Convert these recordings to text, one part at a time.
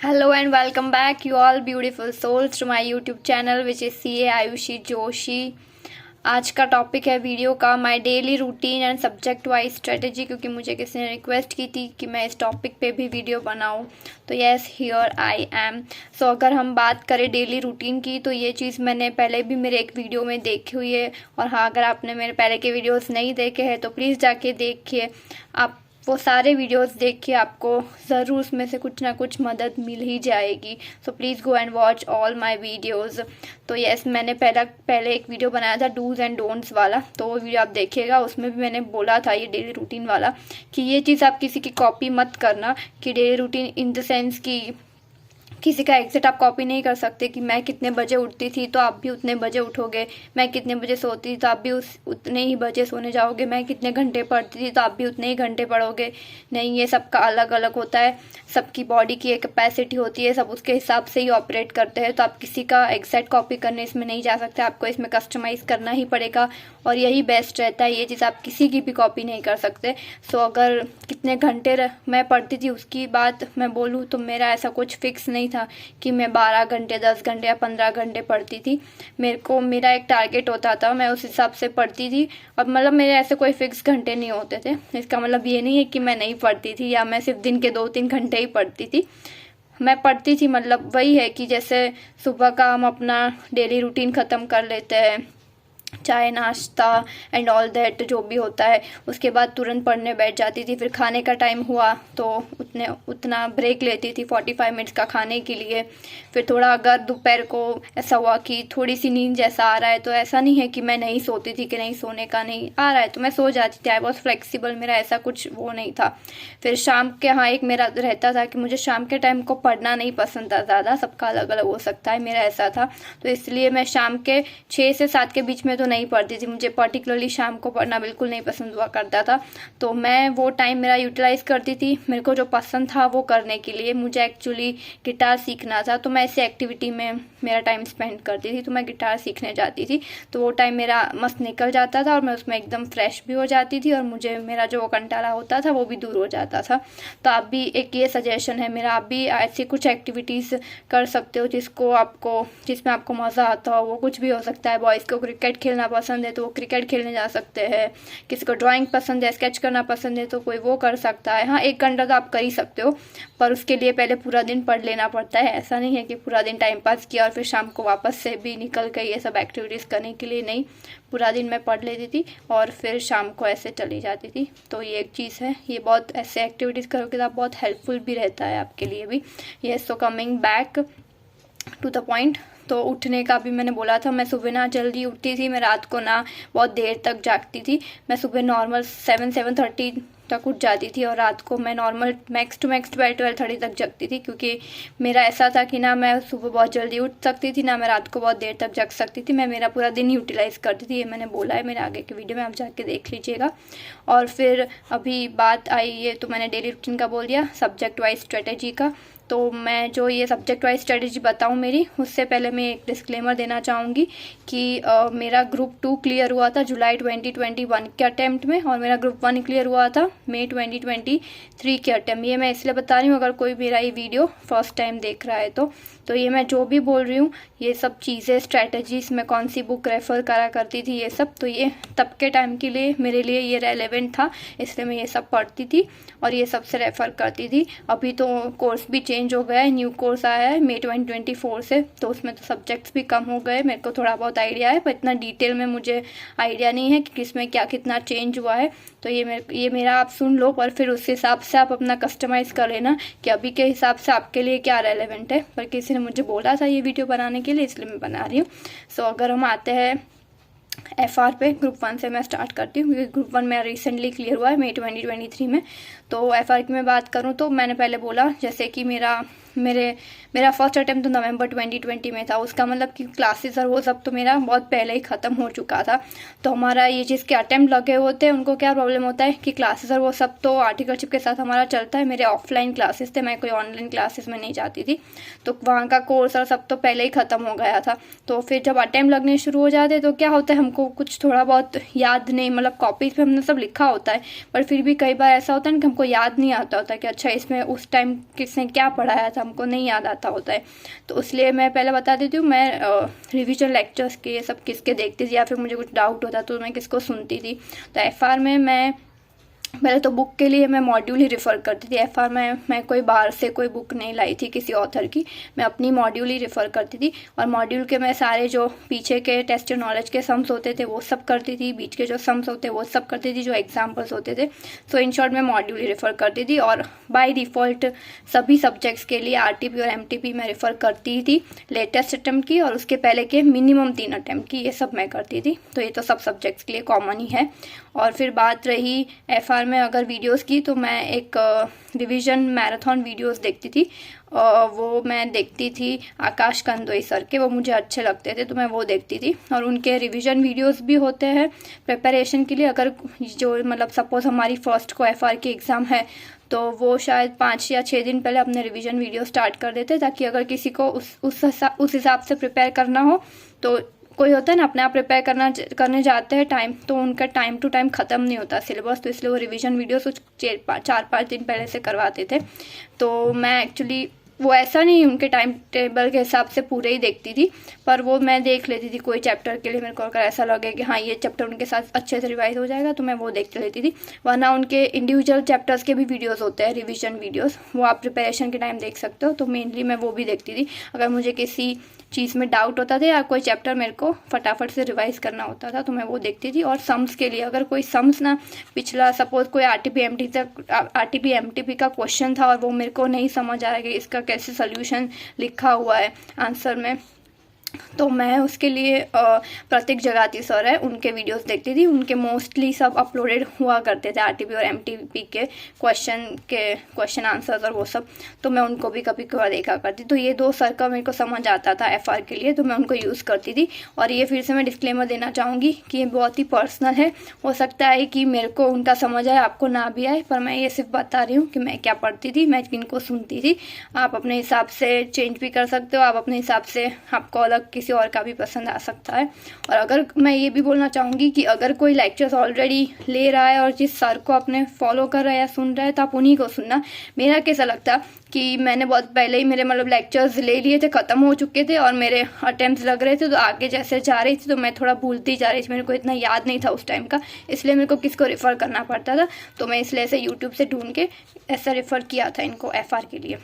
Hello and welcome back, you all beautiful souls, to my YouTube channel which is CA Ayushi Joshi. आज का topic है video का my daily routine and subject wise strategy, क्योंकि मुझे किसी ने रिक्वेस्ट की थी कि मैं इस टॉपिक पे भी वीडियो बनाऊं, तो यस हियर आई एम। सो अगर हम बात करें डेली रूटीन की, तो ये चीज़ मैंने पहले भी मेरे एक वीडियो में देखी हुई है। और हाँ, अगर आपने मेरे पहले के वीडियोज़ नहीं देखे हैं तो प्लीज़ जाके देखिए। आप वो सारे वीडियोस देखिए, आपको ज़रूर उसमें से कुछ ना कुछ मदद मिल ही जाएगी। So please go and watch all my videos. तो यस, मैंने पहले एक वीडियो बनाया था डूज़ एंड डोंट्स वाला, तो वो वीडियो आप देखिएगा। उसमें भी मैंने बोला था ये डेली रूटीन वाला कि ये चीज़ आप किसी की कॉपी मत करना, कि daily routine in the sense कि किसी का एग्जैक्ट आप कॉपी नहीं कर सकते कि मैं कितने बजे उठती थी तो आप भी उतने बजे उठोगे, मैं कितने बजे सोती थी तो आप भी उतने ही बजे सोने जाओगे, मैं कितने घंटे पढ़ती थी तो आप भी उतने ही घंटे पढ़ोगे। नहीं, ये सबका अलग अलग होता है, सबकी बॉडी की एक कैपेसिटी होती है, सब उसके हिसाब से ही ऑपरेट करते हैं। तो आप किसी का एग्जैक्ट कॉपी करने इसमें नहीं जा सकते, आपको इसमें कस्टमाइज़ करना ही पड़ेगा और यही बेस्ट रहता है। ये चीज़ आप किसी की भी कॉपी नहीं कर सकते। सो अगर कितने घंटे मैं पढ़ती थी उसकी बात मैं बोलूँ तो मेरा ऐसा कुछ फिक्स नहीं था कि मैं 12 घंटे 10 घंटे या 15 घंटे पढ़ती थी। मेरा एक टारगेट होता था, मैं उस हिसाब से पढ़ती थी। और मतलब मेरे ऐसे कोई फिक्स घंटे नहीं होते थे। इसका मतलब ये नहीं है कि मैं नहीं पढ़ती थी या मैं सिर्फ दिन के 2-3 घंटे ही पढ़ती थी। मैं पढ़ती थी, मतलब वही है कि जैसे सुबह का हम अपना डेली रूटीन ख़त्म कर लेते हैं, चाय नाश्ता एंड ऑल दैट जो भी होता है, उसके बाद तुरंत पढ़ने बैठ जाती थी। फिर खाने का टाइम हुआ तो उतना ब्रेक लेती थी 45 मिनट्स का खाने के लिए। फिर थोड़ा अगर दोपहर को ऐसा हुआ कि थोड़ी सी नींद जैसा आ रहा है, तो ऐसा नहीं है कि मैं नहीं सोती थी कि नहीं सोने का नहीं आ रहा है तो मैं सो जाती थी। आई वॉज फ्लेक्सिबल, मेरा ऐसा कुछ वो नहीं था। फिर शाम के हाँ एक मेरा रहता था कि मुझे शाम के टाइम को पढ़ना नहीं पसंद था ज़्यादा, सबका अलग अलग हो सकता है, मेरा ऐसा था। तो इसलिए मैं शाम के 6 से 7 के बीच में तो नहीं पढ़ती थी। मुझे पर्टिकुलरली शाम को पढ़ना बिल्कुल नहीं पसंद हुआ करता था, तो मैं वो टाइम मेरा यूटिलाइज करती थी मेरे को जो पसंद था वो करने के लिए। मुझे एक्चुअली गिटार सीखना था, तो मैं ऐसी एक्टिविटी में मेरा टाइम स्पेंड करती थी। तो मैं गिटार सीखने जाती थी, तो वो टाइम मेरा मस्त निकल जाता था और मैं उसमें एकदम फ्रेश भी हो जाती थी और मुझे मेरा जो कंटाला होता था वो भी दूर हो जाता था। तो आप भी, एक ये सजेशन है मेरा, आप भी ऐसी कुछ एक्टिविटीज़ कर सकते हो जिसमें आपको मज़ा आता हो। वो कुछ भी हो सकता है, बॉयज़ को क्रिकेट खेलना पसंद है तो वो क्रिकेट खेलने जा सकते हैं, किसी को ड्राइंग पसंद है, स्केच करना पसंद है तो कोई वो कर सकता है। हाँ, 1 घंटा तो आप कर ही सकते हो, पर उसके लिए पहले पूरा दिन पढ़ लेना पड़ता है। ऐसा नहीं है कि पूरा दिन टाइम पास किया और फिर शाम को वापस से भी निकल गई ये सब एक्टिविटीज़ करने के लिए। नहीं, पूरा दिन मैं पढ़ लेती थी और फिर शाम को ऐसे चली जाती थी। तो ये एक चीज़ है, ये बहुत ऐसे एक्टिविटीज़ करोगे तो बहुत हेल्पफुल भी रहता है आपके लिए भी। Yes, so coming back to the point, तो उठने का भी मैंने बोला था। मैं सुबह ना जल्दी उठती थी, मैं रात को ना बहुत देर तक जागती थी। मैं सुबह नॉर्मल 7-7:30 तक उठ जाती थी और रात को मैं नॉर्मल मैक्स टू मैक्स 12-12:30 तक जगती थी, क्योंकि मेरा ऐसा था कि ना मैं सुबह बहुत जल्दी उठ सकती थी ना मैं रात को बहुत देर तक जग सकती थी। मैं मेरा पूरा दिन यूटिलाइज़ करती थी, ये मैंने बोला है मेरे आगे के वीडियो में, आप जाके देख लीजिएगा। और फिर अभी बात आई ये तो मैंने डेली रूटीन का बोल दिया, सब्जेक्ट वाइज स्ट्रेटेजी का। तो मैं जो ये सब्जेक्ट वाइज स्ट्रेटजी बताऊँ मेरी, उससे पहले मैं एक डिस्क्लेमर देना चाहूँगी कि मेरा ग्रुप 2 क्लियर हुआ था जुलाई 2021 के अटैम्प्ट में, और मेरा ग्रुप 1 क्लियर हुआ था मई 2023 के अटैम्प्ट। ये मैं इसलिए बता रही हूँ अगर कोई मेरा ये वीडियो फर्स्ट टाइम देख रहा है तो ये मैं जो भी बोल रही हूँ ये सब चीज़ें, स्ट्रैटेजीज, मैं कौन सी बुक रेफ़र करा करती थी ये सब, तो ये तब के टाइम के लिए मेरे लिए ये रेलेवेंट था, इसलिए मैं ये सब पढ़ती थी और ये सब से रेफ़र करती थी। अभी तो कोर्स भी चेंज हो गया है, न्यू कोर्स आया है मई 2024 से, तो उसमें तो सब्जेक्ट्स भी कम हो गए। मेरे को थोड़ा बहुत आइडिया है पर इतना डिटेल में मुझे आइडिया नहीं है कि किसमें क्या कितना चेंज हुआ है। तो ये मेरा आप सुन लो, पर फिर उस हिसाब से आप अपना कस्टमाइज़ कर लेना कि अभी के हिसाब से आपके लिए क्या रेलेवेंट है। पर किसी ने मुझे बोला था ये वीडियो बनाने के लिए, इसलिए मैं बना रही हूँ। सो अगर हम आते हैं FR पे, ग्रुप 1 से मैं स्टार्ट करती हूँ क्योंकि ग्रुप 1 मेरा रिसेंटली क्लियर हुआ है मई 2023 में। तो FR की मैं बात करूँ तो मैंने पहले बोला जैसे कि मेरा फर्स्ट अटैम्प्ट तो नवंबर 2020 में था। उसका मतलब कि क्लासेस और वो सब तो मेरा बहुत पहले ही ख़त्म हो चुका था। तो हमारा ये जिसके अटैम्प्ट लगे होते हैं उनको क्या प्रॉब्लम होता है कि क्लासेस और वो सब तो आर्टिकलशिप के साथ हमारा चलता है। मेरे ऑफलाइन क्लासेस थे, मैं कोई ऑनलाइन क्लासेस में नहीं जाती थी, तो वहाँ का कोर्स और सब तो पहले ही ख़त्म हो गया था। तो फिर जब अटैम्प्ट लगने शुरू हो जाते तो क्या होता है, हमको कुछ थोड़ा बहुत याद नहीं, मतलब कॉपीज पे हमने सब लिखा होता है पर फिर भी कई बार ऐसा होता है कि हमको याद नहीं आता होता कि अच्छा इसमें उस टाइम किसने क्या पढ़ाया था, हमको नहीं याद आता होता है। तो इसलिए मैं पहले बता देती हूँ, मैं रिविजन लेक्चर्स के सब किसके देखती थी, या फिर मुझे कुछ डाउट होता तो मैं किसको सुनती थी। तो एफआर में मैं पहले तो बुक के लिए मैं मॉड्यूल ही रेफ़र करती थी। एफआर में मैं कोई बाहर से कोई बुक नहीं लाई थी किसी ऑथर की, मैं अपनी मॉड्यूल ही रेफ़र करती थी। और मॉड्यूल के मैं सारे जो पीछे के टेस्ट नॉलेज के सम्स होते थे वो सब करती थी, बीच के जो सम्स होते वो सब करती थी, जो एग्जाम्पल्स होते थे। सो इन शॉर्ट मैं मॉड्यूल ही रेफ़र करती थी। और बाय डिफ़ॉल्ट सभी सब्जेक्ट्स के लिए आरटीपी और एमटीपी मैं रेफ़र करती थी, लेटेस्ट अटैम्प्ट की और उसके पहले के मिनिमम 3 अटैम्प्ट की, ये सब मैं करती थी। तो ये तो सब सब्जेक्ट्स के लिए कॉमन ही है। और फिर बात रही एफआर में अगर वीडियोस की, तो मैं एक रिवीजन मैराथन वीडियोस देखती थी। वो मैं देखती थी आकाश कंदोई सर के, वो मुझे अच्छे लगते थे तो मैं वो देखती थी। और उनके रिवीजन वीडियोस भी होते हैं प्रिपरेशन के लिए। अगर जो मतलब सपोज़ हमारी फर्स्ट को एफआर की एग्ज़ाम है तो वो शायद 5 या 6 दिन पहले अपने रिवीजन वीडियो स्टार्ट कर देते, ताकि अगर किसी को उस हिसाब से प्रिपेयर करना हो, तो कोई होता है ना अपने आप प्रिपेयर करने जाते हैं टाइम, तो उनका टाइम टू टाइम ख़त्म नहीं होता सिलेबस, तो इसलिए वो रिवीजन वीडियोस कुछ 4-5 दिन पहले से करवाते थे। तो मैं एक्चुअली वो ऐसा नहीं उनके टाइम टेबल के हिसाब से पूरे ही देखती थी, पर वो मैं देख लेती थी कोई चैप्टर के लिए मेरे को अगर ऐसा लगे कि हाँ ये चैप्टर उनके साथ अच्छे से रिवाइज हो जाएगा तो मैं वो देख लेती थी। वरना उनके इंडिविजुअल चैप्टर्स के भी वीडियोस होते हैं रिवीजन वीडियोस, वो आप प्रिपरेशन के टाइम देख सकते हो। तो मेनली मैं वो भी देखती थी अगर मुझे किसी चीज़ में डाउट होता था या कोई चैप्टर मेरे को फटाफट से रिवाइज करना होता था तो मैं वो देखती थी। और सम्स के लिए अगर कोई सम्स ना पिछला सपोज कोई आरटीपी एमटीपी का क्वेश्चन था और वो मेरे को नहीं समझ आ रहा कि इसका कैसे सोल्यूशन लिखा हुआ है आंसर में, तो मैं उसके लिए प्रतीक जगाती सर है उनके वीडियोस देखती थी। उनके मोस्टली सब अपलोडेड हुआ करते थे आरटीपी और एमटीपी के क्वेश्चन आंसर्स और वो सब, तो मैं उनको भी कभी कभार देखा करती। तो ये 2 सर का मेरे को समझ आता था एफआर के लिए, तो मैं उनको यूज़ करती थी। और ये फिर से मैं डिस्क्लेमर देना चाहूँगी कि ये बहुत ही पर्सनल है, हो सकता है कि मेरे को उनका समझ आए आपको ना भी आए, पर मैं ये सिर्फ बता रही हूँ कि मैं क्या पढ़ती थी, मैं किनको सुनती थी। आप अपने हिसाब से चेंज भी कर सकते हो, आप अपने हिसाब से आपको अलग किसी और का भी पसंद आ सकता है। और अगर मैं ये भी बोलना चाहूँगी कि अगर कोई लेक्चर्स ऑलरेडी ले रहा है और जिस सर को अपने फॉलो कर रहा है या सुन रहा है तो आप उन्हीं को सुनना। मेरा कैसा लगता कि मैंने बहुत पहले ही मेरे मतलब लेक्चर्स ले लिए थे, ख़त्म हो चुके थे और मेरे अटेम्प्ट्स लग रहे थे, तो आगे जैसे जा रही थी तो मैं थोड़ा भूलती जा रही थी, मेरे को इतना याद नहीं था उस टाइम का, इसलिए मेरे को किसको रेफ़र करना पड़ता था। तो मैं इसलिए ऐसे यूट्यूब से ढूंढ के ऐसा रेफ़र किया था इनको एफआर के लिए।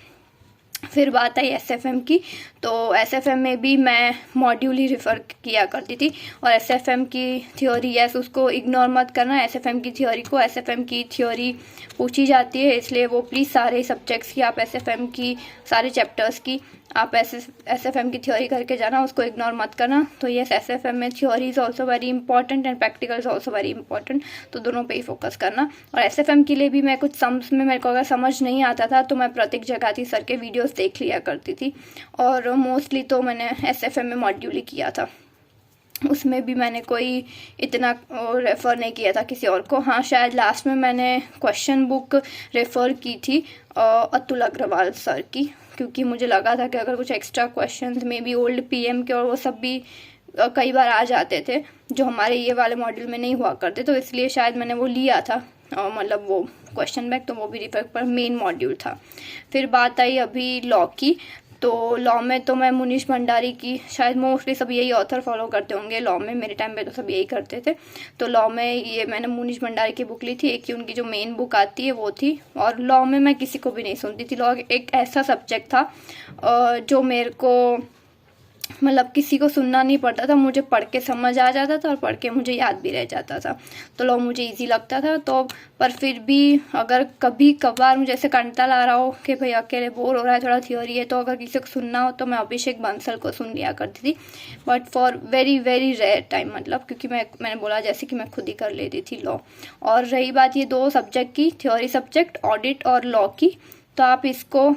फिर बात आई एसएफएम की, तो एसएफएम में भी मैं मॉड्यूल ही रेफ़र किया करती थी। और एसएफएम की थ्योरी यस उसको इग्नोर मत करना, एसएफएम की थ्योरी को, एसएफएम की थ्योरी पूछी जाती है, इसलिए वो प्लीज़ सारे सब्जेक्ट्स की आप एसएफएम की सारे चैप्टर्स की आप एसएफएम की थ्योरी करके जाना, उसको इग्नोर मत करना। तो यस एसएफएम में theory is also very important and practical is also very important, तो दोनों पे ही फोकस करना। और एसएफएम के लिए भी मैं कुछ सम्स में मेरे को अगर समझ नहीं आता था तो मैं प्रतीक जगाती सर के वीडियोस देख लिया करती थी। और मोस्टली तो मैंने एसएफएम में मॉड्यूल ही किया था, उसमें भी मैंने कोई इतना रेफ़र नहीं किया था किसी और को। हाँ शायद लास्ट में मैंने क्वेश्चन बुक रेफ़र की थी अतुल अग्रवाल सर की, क्योंकि मुझे लगा था कि अगर कुछ एक्स्ट्रा क्वेश्चंस में भी ओल्ड पीएम के और वो सब भी कई बार आ जाते थे जो हमारे ये वाले मॉड्यूल में नहीं हुआ करते, तो इसलिए शायद मैंने वो लिया था मतलब वो क्वेश्चन बैंक, तो वो भी रेफ़र पर मेन मॉड्यूल था। फिर बात आई अभी लॉ की, तो लॉ में तो मैं मुनीश भंडारी की, शायद मोस्टली सब यही ऑथर फॉलो करते होंगे लॉ में, मेरे टाइम पे तो सब यही करते थे। तो लॉ में ये मैंने मुनीश भंडारी की बुक ली थी, एक ही उनकी जो मेन बुक आती है वो थी। और लॉ में मैं किसी को भी नहीं सुनती थी, लॉ एक ऐसा सब्जेक्ट था जो मेरे को मतलब किसी को सुनना नहीं पड़ता था, मुझे पढ़ के समझ आ जाता था और पढ़ के मुझे याद भी रह जाता था, तो लॉ मुझे इजी लगता था। तो पर फिर भी अगर कभी कभार मुझे ऐसे कंटाल आ रहा हो कि भाई अकेले बोर हो रहा है, थोड़ा थ्योरी है, तो अगर किसी को सुनना हो तो मैं अभिषेक बंसल को सुन लिया करती थी, but for very very rare time, मतलब क्योंकि मैंने बोला जैसे कि मैं खुद ही कर लेती थी लॉ। और रही बात ये 2 सब्जेक्ट की, थ्योरी सब्जेक्ट ऑडिट और लॉ की, तो आप इसको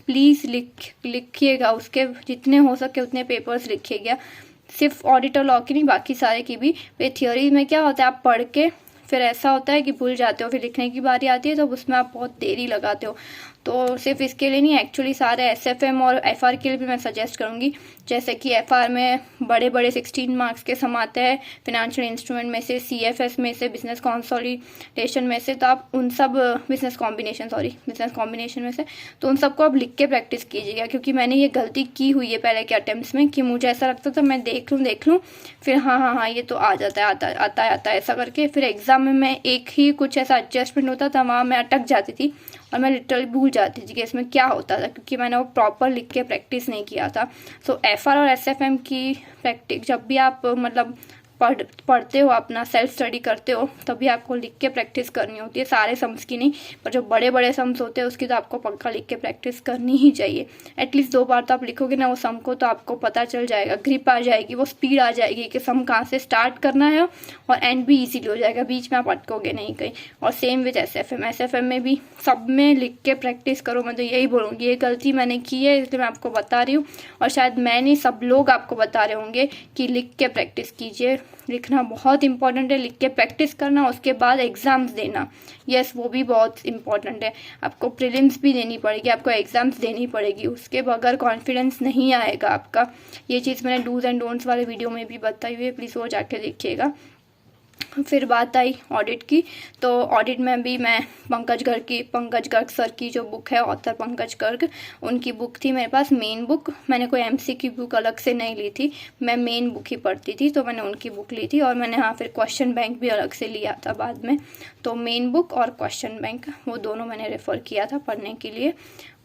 प्लीज़ लिखिएगा, उसके जितने हो सके उतने पेपर्स लिखिएगा, सिर्फ ऑडिट और लॉ की नहीं बाकी सारे की भी। थ्योरी में क्या होता है आप पढ़ के फिर ऐसा होता है कि भूल जाते हो, फिर लिखने की बारी आती है तो उसमें आप बहुत देरी लगाते हो, तो सिर्फ इसके लिए नहीं, एक्चुअली सारे SFM और FR के लिए भी मैं सजेस्ट करूँगी। जैसे कि FR में बड़े बड़े 16 मार्क्स के सम आते हैं, फिनेंशियल इंस्ट्रूमेंट में से, CFS में से, बिजनेस कंसोलिडेशन में से, तो आप उन सब बिजनेस कॉम्बिनेशन में से, तो उन सबको आप लिख के प्रैक्टिस कीजिएगा। क्योंकि मैंने ये गलती की हुई है पहले के अटेम्प्ट्स में कि मुझे ऐसा लगता था मैं देख लूँ फिर हाँ ये तो आ जाता है, आता है ऐसा करके, फिर एग्जाम में मैं एक ही कुछ ऐसा एडजस्टमेंट होता था, वहाँ मैं अटक जाती थी और मैं लिटरली भूल जाती थी कि इसमें क्या होता था, क्योंकि मैंने वो प्रॉपर लिख के प्रैक्टिस नहीं किया था। सो FR और SFM की प्रैक्टिस जब भी आप मतलब पढ़ते हो, अपना सेल्फ स्टडी करते हो, तभी आपको लिख के प्रैक्टिस करनी होती है, सारे सम्स की नहीं, पर जो बड़े बड़े सम्स होते हैं उसकी तो आपको पक्का लिख के प्रैक्टिस करनी ही चाहिए। एटलीस्ट 2 बार तो आप लिखोगे ना वो सम को, तो आपको पता चल जाएगा, ग्रिप आ जाएगी, वो स्पीड आ जाएगी कि सम कहाँ से स्टार्ट करना है, और एंड भी ईजीली हो जाएगा, बीच में आप अटकोगे नहीं कहीं। और सेम विद SFM में भी सब में लिख के प्रैक्टिस करो। मैं तो यही बोलूँगी, ये गलती मैंने की है इसलिए मैं आपको बता रही हूँ, और शायद मैं नहीं, सब लोग आपको बता रहे होंगे कि लिख के प्रैक्टिस कीजिए। लिखना बहुत इंपॉर्टेंट है, लिख के प्रैक्टिस करना, उसके बाद एग्ज़ाम्स देना, यस वो भी बहुत इंपॉर्टेंट है। आपको प्रीलिम्स भी देनी पड़ेगी, आपको एग्ज़ाम्स देनी पड़ेगी, उसके बगैर कॉन्फिडेंस नहीं आएगा आपका। ये चीज़ मैंने डूज एंड डोंट्स वाले वीडियो में भी बताई हुई है, प्लीज़ वो जाके देखिएगा। फिर बात आई ऑडिट की, तो ऑडिट में भी मैं पंकज गर्ग सर की जो बुक है, ऑथर पंकज गर्ग, उनकी बुक थी मेरे पास, मेन बुक। मैंने कोई MC की बुक अलग से नहीं ली थी, मैं मेन बुक ही पढ़ती थी, तो मैंने उनकी बुक ली थी। और मैंने हाँ फिर क्वेश्चन बैंक भी अलग से लिया था बाद में। तो मेन बुक और क्वेश्चन बैंक वो दोनों मैंने रेफ़र किया था पढ़ने के लिए।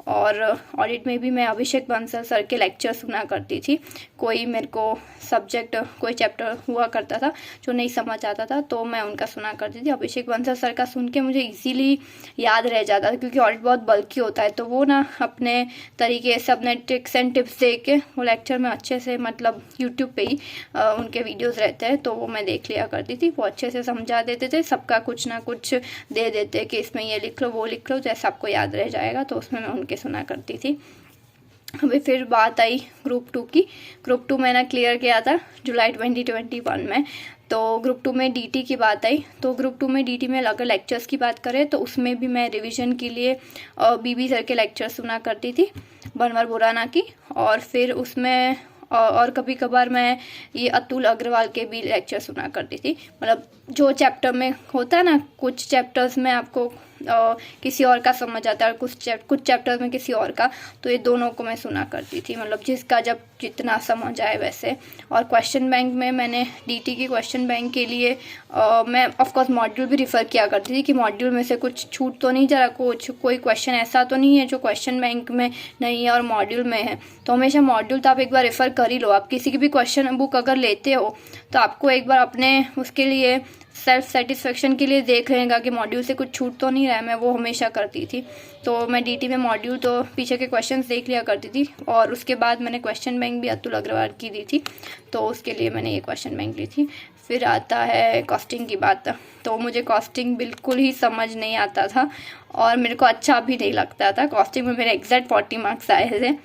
और ऑडिट में भी मैं अभिषेक बंसल सर के लेक्चर सुना करती थी। कोई मेरे को सब्जेक्ट, कोई चैप्टर हुआ करता था जो नहीं समझ आता था, तो मैं उनका सुना करती थी। अभिषेक बंसल सर का सुन के मुझे इजीली याद रह जाता था, क्योंकि ऑडिट बहुत बल्कि होता है, तो वो ना अपने तरीके से अपने ट्रिक्स एंड टिप्स दे के वो लेक्चर में अच्छे से, मतलब यूट्यूब पे ही उनके वीडियोज़ रहते हैं, तो वो मैं देख लिया करती थी। वो अच्छे से समझा देते थे, सबका कुछ ना कुछ दे देते कि इसमें ये लिख लो वो लिख लो, जैसे आपको याद रह जाएगा, तो उसमें मैं उनके सुना करती थी। अभी फिर बात आई ग्रुप 2 की। ग्रुप 2 मैंने क्लियर किया था जुलाई 2021 में। तो ग्रुप 2 में DT की बात आई, तो ग्रुप 2 में DT में अगर लेक्चर्स की बात करें तो उसमें भी मैं रिवीजन के लिए BB सर के लेक्चर सुना करती थी, बनवर बुराना की। और फिर उसमें और कभी कभार मैं ये अतुल अग्रवाल के भी लेक्चर सुना करती थी। मतलब जो चैप्टर में होता है ना, कुछ चैप्टर्स में आपको किसी और का समझ आता है और कुछ चैप्टर्स में किसी और का, तो ये दोनों को मैं सुना करती थी, मतलब जिसका जब जितना समझ आए वैसे। और क्वेश्चन बैंक में मैंने DT की क्वेश्चन बैंक के लिए मैं ऑफकोर्स मॉड्यूल भी रिफ़र किया करती थी कि मॉड्यूल में से कुछ छूट तो नहीं जा रहा, कोई क्वेश्चन ऐसा तो नहीं है जो क्वेश्चन बैंक में नहीं है और मॉड्यूल में है। तो हमेशा मॉड्यूल तो आप एक बार रेफ़र कर ही लो। आप किसी की भी क्वेश्चन बुक अगर लेते हो तो आपको एक बार अपने उसके लिए सेल्फ सेटिस्फेक्शन के लिए देख लेगा कि मॉड्यूल से कुछ छूट तो नहीं रहा है। मैं वो हमेशा करती थी, तो मैं DT में मॉड्यूल तो पीछे के क्वेश्चंस देख लिया करती थी। और उसके बाद मैंने क्वेश्चन बैंक भी अतुल अग्रवाल की दी थी, तो उसके लिए मैंने ये क्वेश्चन बैंक ली थी। फिर आता है कॉस्टिंग की बात, तो मुझे कॉस्टिंग बिल्कुल ही समझ नहीं आता था और मेरे को अच्छा भी नहीं लगता था। कॉस्टिंग में मेरे एग्जैक्ट 40 मार्क्स आए थे,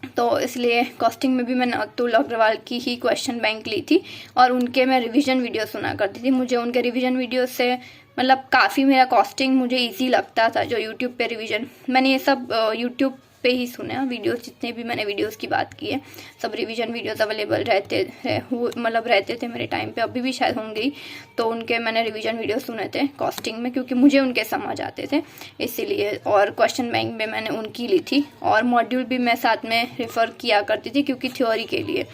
तो इसलिए कॉस्टिंग में भी मैंने अतुल अग्रवाल की ही क्वेश्चन बैंक ली थी और उनके मैं रिवीजन वीडियो सुना करती थी। मुझे उनके रिवीजन वीडियो से मतलब काफ़ी मेरा कॉस्टिंग मुझे इजी लगता था। जो यूट्यूब पे रिवीजन, मैंने ये सब यूट्यूब पे ही सुने हैं वीडियोस, जितने भी मैंने वीडियोस की बात की है सब रिवीजन वीडियोस अवेलेबल रहते थे मेरे टाइम पे, अभी भी शायद होंगे ही। तो उनके मैंने रिवीजन वीडियो सुने थे कॉस्टिंग में, क्योंकि मुझे उनके समझ आते थे इसीलिए। और क्वेश्चन बैंक में मैंने उनकी ली थी और मॉड्यूल भी मैं साथ में रेफ़र किया करती थी, क्योंकि थ्योरी के लिए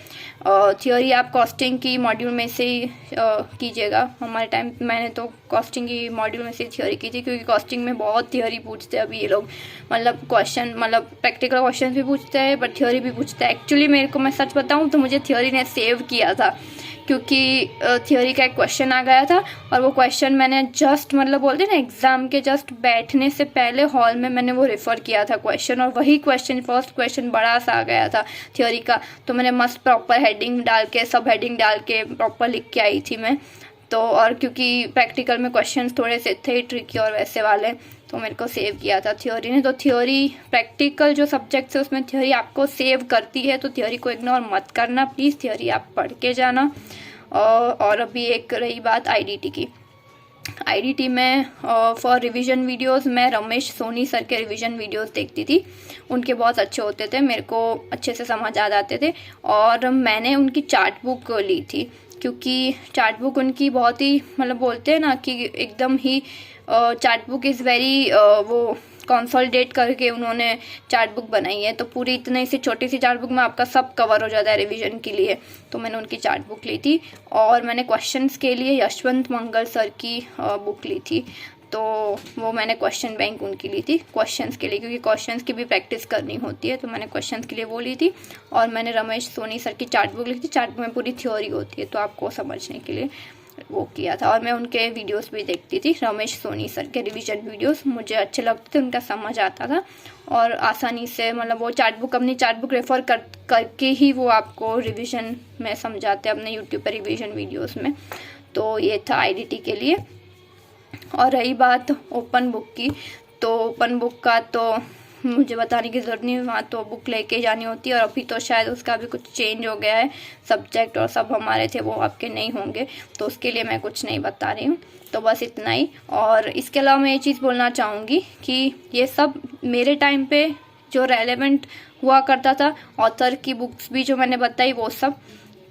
थ्योरी आप कॉस्टिंग की मॉड्यूल में से ही कीजिएगा। हमारे टाइम मैंने तो कॉस्टिंग की मॉड्यूल में से थ्योरी की थी, क्योंकि कॉस्टिंग में बहुत थ्योरी पूछते हैं अभी ये लोग, मतलब क्वेश्चन, मतलब प्रैक्टिकल क्वेश्चन भी पूछते हैं पर थ्योरी भी पूछते हैं। एक्चुअली मेरे को, मैं सच बताऊं तो मुझे थ्योरी ने सेव किया था, क्योंकि थ्योरी का एक क्वेश्चन आ गया था और वो क्वेश्चन मैंने जस्ट, मतलब बोलते ना एग्जाम के जस्ट बैठने से पहले हॉल में मैंने वो रेफ़र किया था क्वेश्चन, और वही क्वेश्चन फर्स्ट क्वेश्चन बड़ा सा आ गया था थ्योरी का। तो मैंने मस्त प्रॉपर हेडिंग डाल के, सब हेडिंग डाल के प्रॉपर लिख के आई थी मैं तो। और क्योंकि प्रैक्टिकल में क्वेश्चन थोड़े से थे ट्रिकी और वैसे वाले, तो मेरे को सेव किया था थ्योरी ने। तो थ्योरी, प्रैक्टिकल जो सब्जेक्ट्स है उसमें थ्योरी आपको सेव करती है, तो थ्योरी को इग्नोर मत करना प्लीज़, थ्योरी आप पढ़ के जाना। और अभी एक रही बात IDT की, आईडीटी में फॉर रिवीजन वीडियोस मैं रमेश सोनी सर के रिवीजन वीडियोस देखती थी। उनके बहुत अच्छे होते थे, मेरे को अच्छे से समझ आ जाते थे। और मैंने उनकी चार्ट बुक ली थी, क्योंकि चार्ट बुक उनकी बहुत ही मतलब बोलते हैं ना कि एकदम ही चार्ट बुक इज़ वेरी वो कंसोलिडेट करके उन्होंने चार्ट बुक बनाई है। तो पूरी इतनी सी छोटी सी चार्ट बुक में आपका सब कवर हो जाता है रिवीजन के लिए। तो मैंने उनकी चार्ट बुक ली थी और मैंने क्वेश्चंस के लिए यशवंत मंगल सर की बुक ली थी। तो वो मैंने क्वेश्चन बैंक उनकी ली थी क्वेश्चंस के लिए, क्योंकि क्वेश्चंस की भी प्रैक्टिस करनी होती है। तो मैंने क्वेश्चंस के लिए वो ली थी। और मैंने रमेश सोनी सर की चार्ट बुक ली थी। चार्ट बुक में पूरी थ्योरी होती है, तो आपको समझने के लिए वो किया था। और मैं उनके वीडियोस भी देखती थी, रमेश सोनी सर के रिवीजन वीडियोस मुझे अच्छे लगते थे, उनका समझ आता था और आसानी से मतलब वो चार्ट बुक अपनी चार्ट बुक रेफर करके ही वो आपको रिवीजन में समझाते हैं अपने यूट्यूब पर रिवीजन वीडियोस में। तो ये था आईडीटी के लिए। और रही बात ओपन बुक की, तो ओपन बुक का तो मुझे बताने की ज़रूरत नहीं, वहाँ तो बुक लेके जानी होती है। और अभी तो शायद उसका भी कुछ चेंज हो गया है, सब्जेक्ट और सब हमारे थे वो आपके नहीं होंगे, तो उसके लिए मैं कुछ नहीं बता रही हूँ। तो बस इतना ही। और इसके अलावा मैं ये चीज़ बोलना चाहूँगी कि ये सब मेरे टाइम पे जो रेलेवेंट हुआ करता था, ऑथर की बुक्स भी जो मैंने बताई वो सब।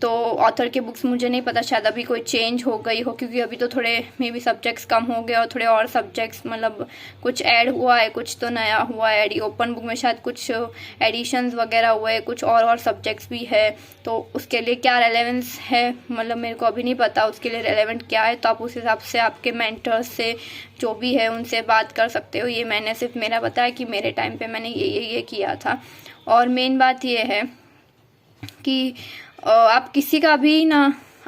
तो ऑथर के बुक्स मुझे नहीं पता, शायद अभी कोई चेंज हो गई हो, क्योंकि अभी तो थोड़े मे बी सब्जेक्ट्स कम हो गए और थोड़े और सब्जेक्ट्स मतलब कुछ ऐड हुआ है, कुछ तो नया हुआ है। ओपन बुक में शायद कुछ एडिशंस वगैरह हुए, कुछ और सब्जेक्ट्स भी है। तो उसके लिए क्या रेलेवेंस है मतलब मेरे को अभी नहीं पता उसके लिए रेलेवेंट क्या है। तो आप उस हिसाब से आपके मेंटर्स से जो भी है उनसे बात कर सकते हो। ये मैंने सिर्फ मेरा बताया कि मेरे टाइम पे मैंने ये किया था। और मेन बात ये है कि आप किसी का भी ना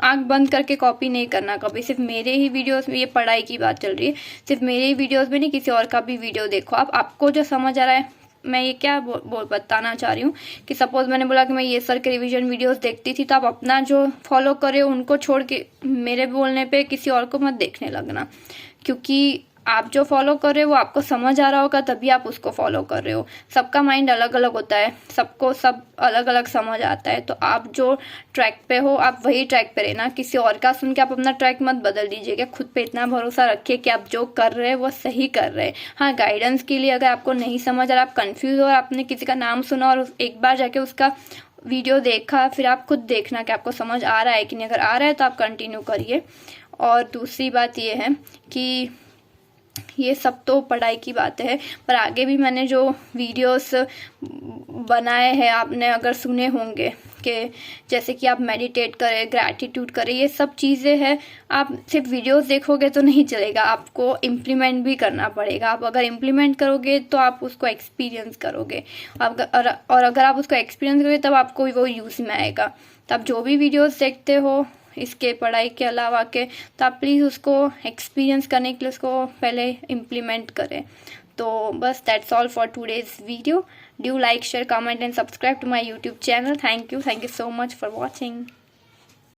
आंख बंद करके कॉपी नहीं करना कभी। सिर्फ मेरे ही वीडियोस में, ये पढ़ाई की बात चल रही है, सिर्फ मेरे ही वीडियोस में नहीं, किसी और का भी वीडियो देखो आप, आपको जो समझ आ रहा है। मैं ये क्या बताना चाह रही हूँ कि सपोज मैंने बोला कि मैं ये सर के रिवीजन वीडियोस देखती थी, तो आप अपना जो फॉलो करे उनको छोड़ के मेरे बोलने पे किसी और को मत देखने लगना, क्योंकि आप जो फॉलो कर रहे हो वो आपको समझ आ रहा होगा तभी आप उसको फॉलो कर रहे हो। सबका माइंड अलग अलग होता है, सबको सब अलग अलग समझ आता है। तो आप जो ट्रैक पे हो आप वही ट्रैक पे रहना, किसी और का सुन के आप अपना ट्रैक मत बदल दीजिएगा। खुद पे इतना भरोसा रखिए कि आप जो कर रहे हैं वो सही कर रहे हैं। हाँ, गाइडेंस के लिए अगर आपको नहीं समझ आ रहा, आप कंफ्यूज हो और आपने किसी का नाम सुना और एक बार जाके उसका वीडियो देखा, फिर आप खुद देखना कि आपको समझ आ रहा है कि नहीं। अगर आ रहा है तो आप कंटिन्यू करिए। और दूसरी बात ये है कि ये सब तो पढ़ाई की बात है, पर आगे भी मैंने जो वीडियोस बनाए हैं आपने अगर सुने होंगे कि जैसे कि आप मेडिटेट करें, ग्रैटिट्यूड करें, ये सब चीज़ें हैं। आप सिर्फ वीडियोस देखोगे तो नहीं चलेगा, आपको इम्प्लीमेंट भी करना पड़ेगा। आप अगर इम्प्लीमेंट करोगे तो आप उसको एक्सपीरियंस करोगे, और अगर आप उसको एक्सपीरियंस करोगे तब आपको वो यूज़ में आएगा। तो आप जो भी वीडियोस देखते हो इसके पढ़ाई के अलावा के, तो आप प्लीज़ उसको एक्सपीरियंस करने के लिए उसको पहले इम्प्लीमेंट करें। तो बस that's all for today's video. Do like, share, comment and subscribe to my YouTube channel. Thank you so much for watching.